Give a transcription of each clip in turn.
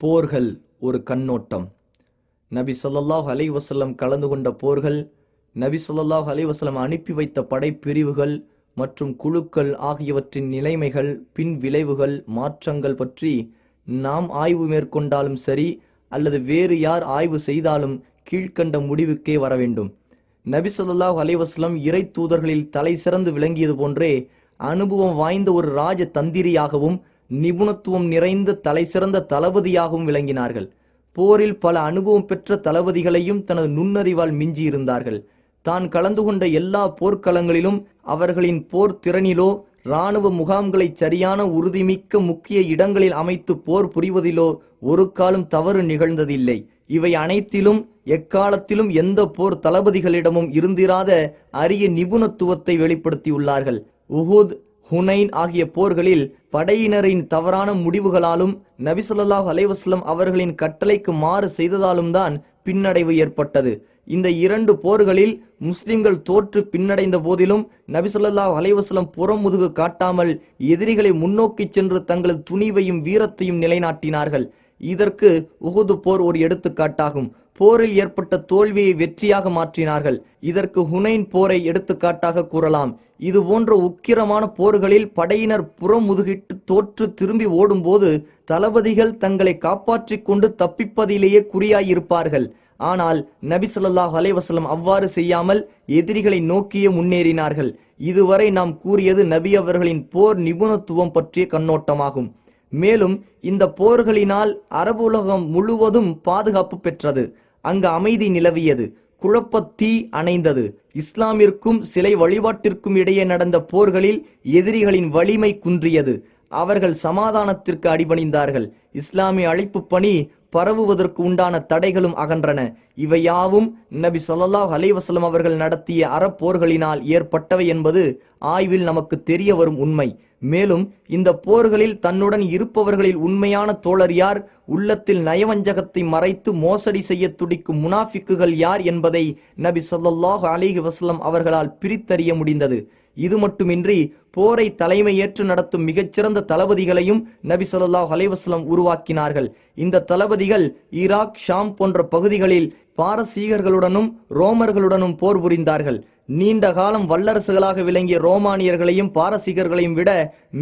போர்கள் ஒரு கண்ணோட்டம். நபி ஸல்லல்லாஹு அலைஹி வஸல்லம் கலந்து கொண்ட போர்கள், நபி ஸல்லல்லாஹு அலைஹி வஸல்லம் அனுப்பி வைத்த படைப்பிரிவுகள் மற்றும் குழுக்கள் ஆகியவற்றின் நிலைமைகள், பின் விளைவுகள், மாற்றங்கள் பற்றி நாம் ஆய்வு மேற்கொண்டாலும் சரி அல்லது வேறு யார் ஆய்வு செய்தாலும் கீழ்க்கண்ட முடிவுக்கே வர வேண்டும். நபி ஸல்லல்லாஹு அலைஹி வஸல்லம் இறை தூதர்களில் தலை சிறந்து விளங்கியது போன்றே அனுபவம் வாய்ந்த ஒரு ராஜ தந்திரியாகவும் நிபுணத்துவம் நிறைந்த தலை சிறந்த தளபதியாகவும் விளங்கினார்கள். போரில் பல அனுபவம் பெற்ற தளபதிகளையும் தனது நுண்ணறிவால் மிஞ்சி இருந்தார்கள். தான் கலந்து கொண்ட எல்லா போர்க்களங்களிலும் அவர்களின் போர் திறனிலோ இராணுவ முகாம்களை சரியான உறுதிமிக்க முக்கிய இடங்களில் அமைத்து போர் புரிவதிலோ ஒரு காலம் தவறு நிகழ்ந்ததில்லை. இவை அனைத்திலும் எக்காலத்திலும் எந்த போர் தளபதிகளிடமும் இருந்திராத அரிய நிபுணத்துவத்தை வெளிப்படுத்தியுள்ளார்கள். உஹுத், ஹுனைன் ஆகிய போர்களில் படையினரின் தவறான முடிவுகளாலும் நபி ஸல்லல்லாஹு அலைஹி வஸல்லம் அவர்களின் கட்டளைக்கு மாறு செய்ததாலும் தான் பின்னடைவு ஏற்பட்டது. இந்த இரண்டு போர்களில் முஸ்லிம்கள் தோற்று பின்னடைந்த போதிலும் நபி ஸல்லல்லாஹு அலைஹி வஸல்லம் புறமுதுகு காட்டாமல் எதிரிகளை முன்னோக்கி சென்று தங்களது துணிவையும் வீரத்தையும் நிலைநாட்டினார்கள். இதற்கு உஹுது போர் ஒரு எடுத்துக்காட்டாகும். போரில் ஏற்பட்ட தோல்வியை வெற்றியாக மாற்றினார்கள். இதற்கு ஹுனைன் போரை எடுத்துக்காட்டாக கூறலாம். இது போன்ற உக்கிரமான போர்களில் படையினர் புறமுதுகிட்டு தோற்று திரும்பி ஓடும்போது தளபதிகள் தங்களை காப்பாற்றிக் கொண்டு தப்பிப்பதிலேயே குறியாயிருப்பார்கள். ஆனால் நபி ஸல்லல்லாஹு அலைஹி வஸல்லம் அவ்வாறு செய்யாமல் எதிரிகளை நோக்கியே முன்னேறினார்கள். இதுவரை நாம் கூறியது நபி அவர்களின் போர் நிபுணத்துவம் பற்றிய கண்ணோட்டமாகும். மேலும் இந்த போர்களினால் அரபு உலகம் முழுவதும் பாதுகாப்பு பெற்றது. அங்கு அமைதி நிலவியது. குழப்பத்தீ அணைந்தது. இஸ்லாமிற்கும் சிலை வழிபாட்டிற்கும் இடையே நடந்த போர்களில் எதிரிகளின் வலிமை குன்றியது. அவர்கள் சமாதானத்திற்கு அடிபணிந்தார்கள். இஸ்லாமிய அழைப்பு பணி பரவுவதற்கு உண்டான தடைகளும் அகன்றன. இவையாவும் நபி ஸல்லல்லாஹு அலைஹி வஸல்லம் அவர்கள் நடத்திய அறப்போர்களினால் ஏற்பட்டவை என்பது ஆய்வில் நமக்கு தெரிய வரும் உண்மை. மேலும் இந்த போர்களில் தன்னுடன் இருப்பவர்களில் உண்மையான தோழர் யார், உள்ளத்தில் நயவஞ்சகத்தை மறைத்து மோசடி செய்ய துடிக்கும் முனாஃபிக்குகள் யார் என்பதை நபி ஸல்லல்லாஹு அலைஹி வஸல்லம் அவர்களால் பிரித்தறிய முடிந்தது. இது மட்டுமின்றி போரை தலைமையேற்று நடத்தும் மிகச்சிறந்த தளபதிகளையும் நபி ஸல்லல்லாஹு அலைஹி வஸல்லம் உருவாக்கினார்கள். இந்த தளபதிகள் ஈராக், ஷாம் போன்ற பகுதிகளில் பாரசீகர்களுடனும் ரோமர்களுடனும் போர் புரிந்தார்கள். நீண்ட காலம் வல்லரசுகளாக விளங்கிய ரோமானியர்களையும் பாரசீகர்களையும் விட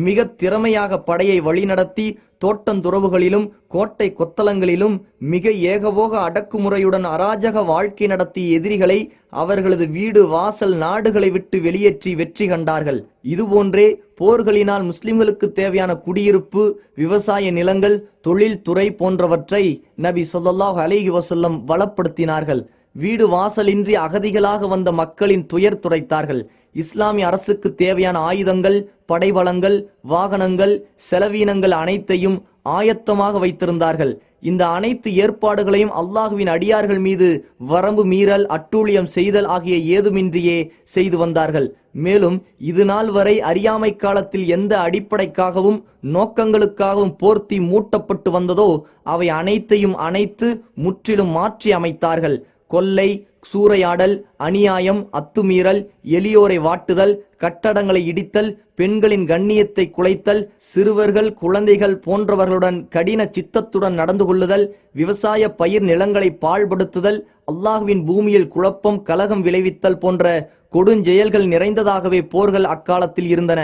மிக திறமையாக படையை வழிநடத்தி தோட்டந்துறவுகளிலும் கோட்டை கொத்தளங்களிலும் மிக ஏகபோக அடக்குமுறையுடன் அராஜக வாழ்க்கை நடத்திய எதிரிகளை அவர்களது வீடு வாசல் நாடுகளை விட்டு வெளியேற்றி வெற்றி கண்டார்கள். இதுபோன்றே போர்களினால் முஸ்லிம்களுக்கு தேவையான குடியிருப்பு, விவசாய நிலங்கள், தொழில்துறை போன்றவற்றை நபி ஸல்லல்லாஹு அலைஹி வஸல்லம் வளப்படுத்தினார்கள். வீடு வாசலின்றி அகதிகளாக வந்த மக்களின் துயர் துடைத்தார்கள். இஸ்லாமிய அரசுக்கு தேவையான ஆயுதங்கள், படைபலங்கள், வாகனங்கள், செலவீனங்கள் அனைத்தையும் ஆயத்தமாக வைத்திருந்தார்கள். இந்த அனைத்து ஏற்பாடுகளையும் அல்லாஹுவின் அடியார்கள் மீது வரம்பு மீறல், அட்டூழியம் செய்தல் ஆகிய ஏதுமின்றியே செய்து வந்தார்கள். மேலும் இது நாள் வரை அறியாமை காலத்தில் எந்த அடிப்படைக்காகவும் நோக்கங்களுக்காகவும் போர்த்தி மூட்டப்பட்டு வந்ததோ அவை அனைத்தையும் அனைத்து முற்றிலும் மாற்றி அமைத்தார்கள். கொள்ளை, சூறையாடல், அநியாயம், அத்துமீறல், எளியோரை வாட்டுதல், கட்டடங்களை இடித்தல், பெண்களின் கண்ணியத்தை குலைத்தல், சிறுவர்கள், குழந்தைகள் போன்றவர்களுடன் கடின சித்தத்துடன் நடந்து கொள்ளுதல், விவசாய பயிர் நிலங்களை பாழ்படுத்துதல், அல்லாஹுவின் பூமியில் குழப்பம், கலகம் விளைவித்தல் போன்ற கொடுஞ்செயல்கள் நிறைந்ததாகவே போர்கள் அக்காலத்தில் இருந்தன.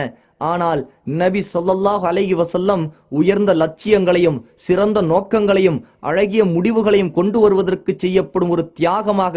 ஆனால் நபி ஸல்லல்லாஹு அலைஹி வஸல்லம் உயர்ந்த லட்சியங்களையும் சிறந்த நோக்கங்களையும் அழகிய முடிவுகளையும் கொண்டு வருவதற்கு செய்யப்படும் ஒரு தியாகமாக,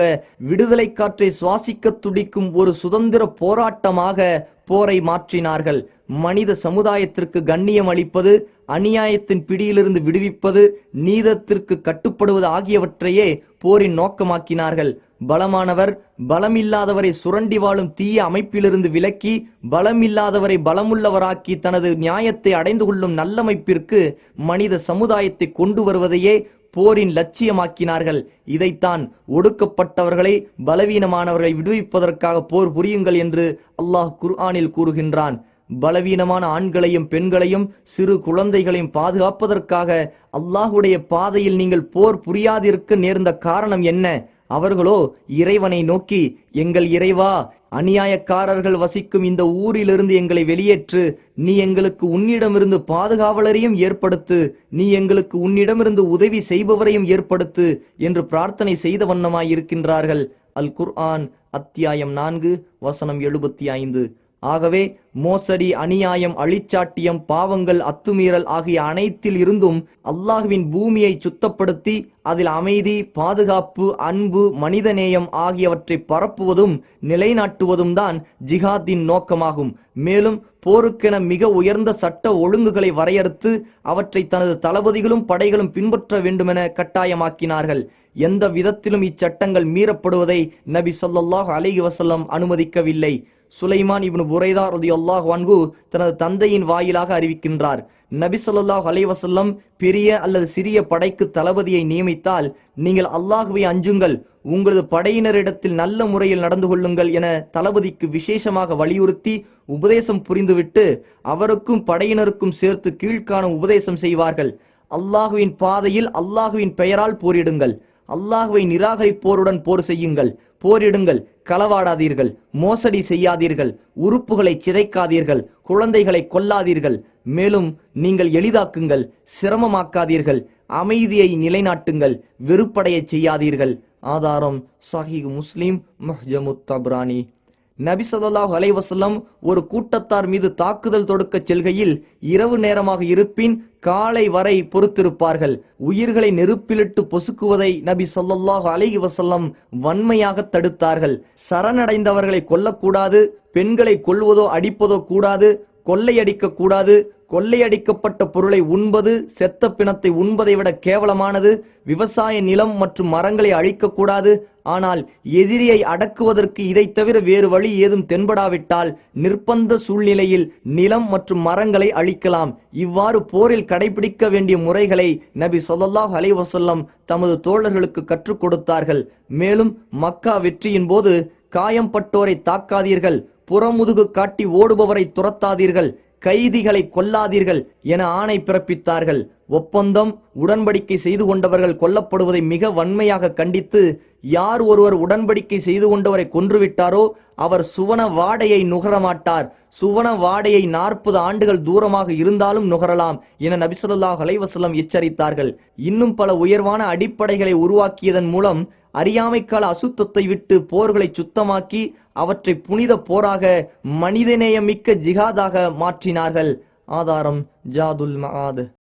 விடுதலை காற்றை சுவாசிக்க துடிக்கும் ஒரு சுதந்திர போராட்டமாக போரை மாற்றினார்கள். மனித சமுதாயத்திற்கு கண்ணியம் அளிப்பது, அநியாயத்தின் பிடியிலிருந்து விடுவிப்பது, நீதத்திற்கு கட்டுப்படுவது ஆகியவற்றையே போரின் நோக்கமாக்கினார்கள். பலமானவர் பலமில்லாதவரை சுரண்டி வாழும் தீய அமைப்பிலிருந்து விலக்கி பலமில்லாதவரை பலமுள்ளவராக்கி தனது நியாயத்தை அடைந்து கொள்ளும் நல்லமைப்பிற்கு மனித சமுதாயத்தை கொண்டு வருவதையே போரின் லட்சியமாக்கினார்கள். இதைத்தான் ஒடுக்கப்பட்டவர்களை, பலவீனமானவர்களை விடுவிப்பதற்காக போர் புரியுங்கள் என்று அல்லாஹ் குர்ஆனில் கூறுகின்றான். பலவீனமான ஆண்களையும் பெண்களையும் சிறு குழந்தைகளையும் பாதுகாப்பதற்காக அல்லாஹுடைய பாதையில் நீங்கள் போர் புரியாதிருக்க நேர்ந்த காரணம் என்ன? அவர்களோ இறைவனை நோக்கி, எங்கள் இறைவா, அநியாயக்காரர்கள் வசிக்கும் இந்த ஊரிலிருந்து எங்களை வெளியேற்று, நீ எங்களுக்கு உன்னிடமிருந்து பாதுகாவலரையும் ஏற்படுத்து, நீ எங்களுக்கு உன்னிடமிருந்து உதவி செய்பவரையும் ஏற்படுத்து என்று பிரார்த்தனை செய்த வண்ணமாயிருக்கின்றார்கள். அல் குர்ஆன் அத்தியாயம் 4 வசனம் 75. ஆகவே மோசடி, அநியாயம், அழிச்சாட்டியம், பாவங்கள், அத்துமீறல் ஆகிய அனைத்தில் இருந்தும் அல்லாஹ்வின் பூமியை சுத்தப்படுத்தி அதில் அமைதி, பாதுகாப்பு, அன்பு, மனிதநேயம் ஆகியவற்றை பரப்புவதும் நிலைநாட்டுவதும் தான் ஜிஹாத்தின் நோக்கமாகும். மேலும் போருக்கென மிக உயர்ந்த சட்ட ஒழுங்குகளை வரையறுத்து அவற்றை தனது தளபதிகளும் படைகளும் பின்பற்ற வேண்டுமென கட்டாயமாக்கினார்கள். எந்த விதத்திலும் இச்சட்டங்கள் மீறப்படுவதை நபி ஸல்லல்லாஹு அலைஹி வஸல்லம் அனுமதிக்கவில்லை. சுலைமான் இப்னு புரைதா ரலியல்லாஹு அன்ஹு தனது தந்தையின் வாயிலாக அறிவிக்கின்றார், நபி ஸல்லல்லாஹு அலைஹி வஸல்லம் பெரிய அல்லது சிறிய படைக்கு தளபதியை நியமித்தால், நீங்கள் அல்லாஹ்வை அஞ்சுங்கள், உங்களது படையினரிடத்தில் நல்ல முறையில் நடந்து கொள்ளுங்கள் என தளபதிக்கு விசேஷமாக வலியுறுத்தி உபதேசம் புரிந்துவிட்டு அவருக்கும் படையினருக்கும் சேர்த்து கீழ்காணும் உபதேசம் செய்வார்கள். அல்லாஹ்வின் பாதையில் அல்லாஹ்வின் பெயரால் போரிடுங்கள், அல்லாஹ்வை நிராகரிப்போருடன் போர் செய்யுங்கள், போரிடுங்கள், களவாடாதீர்கள், மோசடி செய்யாதீர்கள், உறுப்புகளை சிதைக்காதீர்கள், குழந்தைகளை கொல்லாதீர்கள், மேலும் நீங்கள் எளிதாக்குங்கள், சிரமமாக்காதீர்கள், அமைதியை நிலைநாட்டுங்கள், வெறுப்படைய செய்யாதீர்கள். ஆதாரம் சஹீஹ் முஸ்லிம், முஹ்ஜமுத் தப்ரானி. நபி ஸல்லல்லாஹு அலைஹி வஸல்லம் ஒரு கூட்டத்தார் மீது தாக்குதல் தொடுக்க செல்கையில் இரவு நேரமாக இருப்பின் காலை வரை பொறுத்திருப்பார்கள். உயிர்களை நெருப்பிலிட்டு பொசுக்குவதை நபி ஸல்லல்லாஹு அலைஹி வஸல்லம் வன்மையாக தடுத்தார்கள். சரணடைந்தவர்களை கொல்லக்கூடாது, பெண்களை கொல்வதோ அடிப்பதோ கூடாது, கொள்ளையடிக்க கூடாது, கொள்ளையடிக்கப்பட்ட பொருளை உண்பது செத்த பிணத்தை உண்பதை விட கேவலமானது, விவசாய நிலம் மற்றும் மரங்களை அழிக்கக்கூடாது, ஆனால் எதிரியை அடக்குவதற்கு இதை தவிர வேறு வழி ஏதும் தென்படாவிட்டால் நிர்பந்த சூழ்நிலையில் நிலம் மற்றும் மரங்களை அழிக்கலாம். இவ்வாறு போரில் கடைபிடிக்க வேண்டிய முறைகளை நபி ஸல்லல்லாஹு அலைஹி வஸல்லம் தமது தோழர்களுக்கு கற்றுக் கொடுத்தார்கள். மேலும் மக்கா வெற்றியின் போது காயம்பட்டோரை தாக்காதீர்கள், புறமுதுகு காட்டி ஓடுபவரை துரத்தாதீர்கள், கைதிகளை கொல்லாதீர்கள் என ஆணை பிறப்பித்தார்கள். ஒப்பந்தம், உடன்படிக்கை செய்து கொண்டவர்கள் கொல்லப்படுவதை மிக வன்மையாக கண்டித்து, யார் ஒருவர் உடன்படிக்கை செய்து கொண்டவரை கொன்றுவிட்டாரோ அவர் சுவன வாடையை நுகரமாட்டார், சுவன வாடையை 40 ஆண்டுகள் தூரமாக இருந்தாலும் நுகரலாம் என நபி ஸல்லல்லாஹு அலைஹி வஸல்லம் எச்சரித்தார்கள். இன்னும் பல உயர்வான அடிப்படைகளை உருவாக்கியதன் மூலம் அறியாமைக்கால அசுத்தத்தை விட்டு போர்களை சுத்தமாக்கி அவற்றை புனித போராக, மனிதநேயமிக்க ஜிஹாதாக மாற்றினார்கள். ஆதாரம் ஜாதுல் மஆத்.